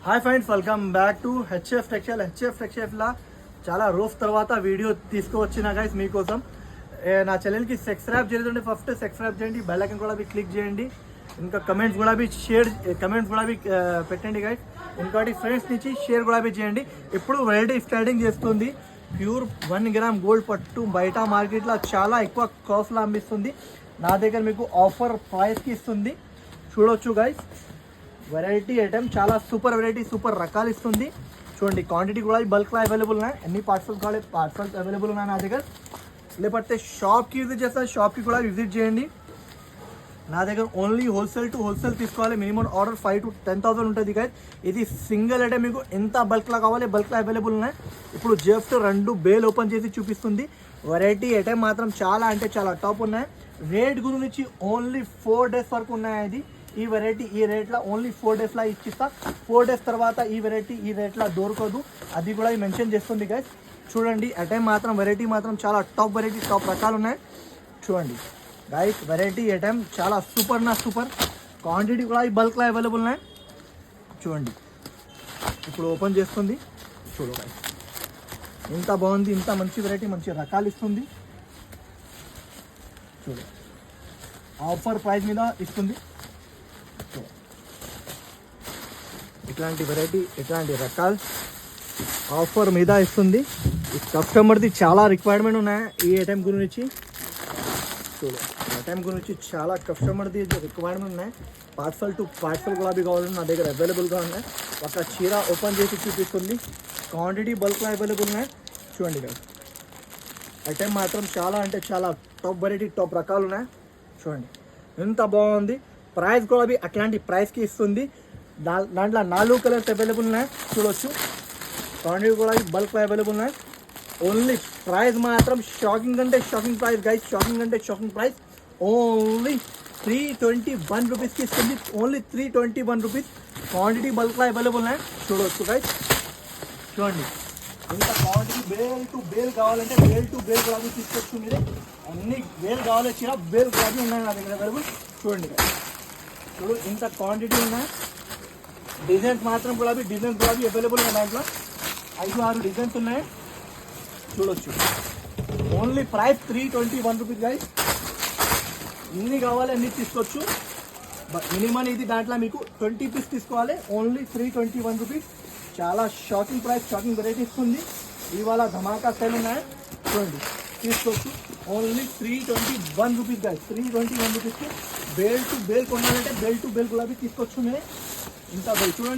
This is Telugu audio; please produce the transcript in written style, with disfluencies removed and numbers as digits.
Hi friends, welcome back to HF textile. చాలా రోజు తర్వాత వీడియో తీసుకువచ్చిన గైస్ మీకోసం. నా ఛానల్కి సబ్స్క్రైబ్ చేయండి, ఫస్ట్ సబ్స్క్రైబ్ చేయండి, బెల్ ఐకాన్ కూడా క్లిక్ చేయండి, ఇంకా కమెంట్స్ కూడా పెట్టండి గైస్. ఇంకోటి ఫ్రెండ్స్ నుంచి షేర్ కూడా చేయండి. ఇప్పుడు వెరైటీ స్టార్టింగ్ చేస్తుంది. ప్యూర్ 1 గ్రామ్ గోల్డ్ పట్టు బయట మార్కెట్లో చాలా ఎక్కువ కాస్ట్లో అమ్మిస్తుంది. నా దగ్గర మీకు ఆఫర్ ప్రైస్కి ఇస్తుంది. చూడొచ్చు గైస్, వెరైటీ ఐటమ్ చాలా సూపర్ వెరైటీ, సూపర్ రకాలు ఇస్తుంది. చూడండి, క్వాంటిటీ కూడా బల్క్లో అవైలబుల్ ఉన్నాయి. ఎన్ని పార్సల్స్ కావాలి పార్సల్స్ అవైలబుల్ ఉన్నాయి నా దగ్గర. లేకపోతే షాప్కి విజిట్ చేస్తారు, షాప్కి కూడా విజిట్ చేయండి. నా దగ్గర ఓన్లీ హోల్సేల్ టు హోల్సేల్ తీసుకోవాలి. మినిమం ఆర్డర్ 5,000 to 10,000 ఉంటుంది గైస్. ఇది సింగిల్ ఐటమ్, మీకు ఎంత బల్క్లో కావాలి బల్క్లో అవైలబుల్ ఉన్నాయి. ఇప్పుడు జస్ట్ 2 బేల్ ఓపెన్ చేసి చూపిస్తుంది. వెరైటీ ఐటమ్ మాత్రం చాలా అంటే చాలా టాప్ ఉన్నాయి. రేట్ గురించి ఓన్లీ 4 days వరకు ఉన్నాయి. ఇది ఈ వెరైటీ ఈ రేట్లో ఓన్లీ 4 daysలో ఇచ్చిస్తా. 4 days తర్వాత ఈ వెరైటీ ఈ రేట్లో దొరకదు, అది కూడా మెన్షన్ చేస్తుంది గైస్. చూడండి, ఐటమ్ మాత్రం వెరైటీ మాత్రం చాలా టాప్ వెరైటీ, టాప్ రకాలు ఉన్నాయి. చూడండి గైస్, వెరైటీ ఐటమ్ చాలా సూపర్. క్వాంటిటీ కూడా ఈ బల్క్లో అవైలబుల్ ఉన్నాయి. చూడండి, ఇప్పుడు ఓపెన్ చేస్తుంది. చూడు గైస్, ఇంత బాగుంది, ఇంత మంచి వెరైటీ, మంచి రకాలు ఇస్తుంది. చూడు, ఆఫర్ ప్రైస్ మీద ఇస్తుంది. ఇట్లాంటి వెరైటీ, ఇట్లాంటి రకాలు ఆఫర్ మీద ఇస్తుంది. ఈ కస్టమర్ది చాలా రిక్వైర్మెంట్ ఉన్నాయి ఈ ఐటమ్ గురించి. చూడు, ఐటమ్ గురించి చాలా కస్టమర్ది రిక్వైర్మెంట్ ఉన్నాయి. పార్సల్ టు పార్సల్ గులాబీ కావాలని నా దగ్గర అవైలబుల్గా ఉన్నాయి. ఒక చీర ఓపెన్ చేసి చూపిస్తుంది. క్వాంటిటీ బల్క్లో అవైలబుల్ ఉన్నాయి. చూడండి కదా, ఐటమ్ మాత్రం చాలా అంటే చాలా టాప్ వెరైటీ, టాప్ రకాలు ఉన్నాయి. చూడండి, ఎంత బాగుంది. ప్రైస్ కూడా అట్లాంటి ప్రైస్కి ఇస్తుంది. దాంట్లో 4 కలర్స్ అవైలబుల్ ఉన్నాయి. చూడొచ్చు, క్వాంటిటీ కూడా బల్క్లో అవైలబుల్ ఉన్నాయి. ఓన్లీ ప్రైస్ మాత్రం షాకింగ్ అంటే షాకింగ్ ప్రైస్ గైస్, షాకింగ్ అంటే షాకింగ్ ప్రైస్. ఓన్లీ 321 రూపీస్కి ఇస్తుంది. Only 321 rupees. క్వాంటిటీ బల్క్లో అవైలబుల్ ఉన్నాయి. చూడవచ్చు గైస్, చూడండి, ఇంత క్వాంటిటీ బేల్ టు బేల్ కావాలంటే బేల్ టు బేల్ గులాబీ తీసుకోవచ్చు. మీరు అన్ని బేల్ కావాలి, చిన్న బేల్ గులాబీ ఉన్నాయి నా దగ్గర అవైలబుల్. చూడండి గైస్, చూడు, ఇంత క్వాంటిటీ ఉన్నాయి. డిజైన్స్ మాత్రం డిజైన్స్ గులాబీ అవైలబుల్ ఉన్నాయి. దాంట్లో 5-6 డిజైన్స్ ఉన్నాయి. చూడొచ్చు, ఓన్లీ ప్రైస్ 321 రూపీస్ గైస్. ఎన్ని కావాలి అన్ని తీసుకోవచ్చు. బట్ మినిమం ఇది దాంట్లో మీకు 20 పీస్ తీసుకోవాలి. Only 321 rupees. చాలా షాకింగ్ ప్రైస్, షాకింగ్ వెరైటీ ఇస్తుంది. ఇవాళ ధమాకా సేల్ ఉన్నాయి. చూడండి, తీసుకోవచ్చు. Only 321 rupees guys. 321 రూపీస్కి బేల్ టు బేల్ కొనాలంటే బేల్ టు బేల్ గులాబీ తీసుకోవచ్చు. మీరు ఇంత చూడండి.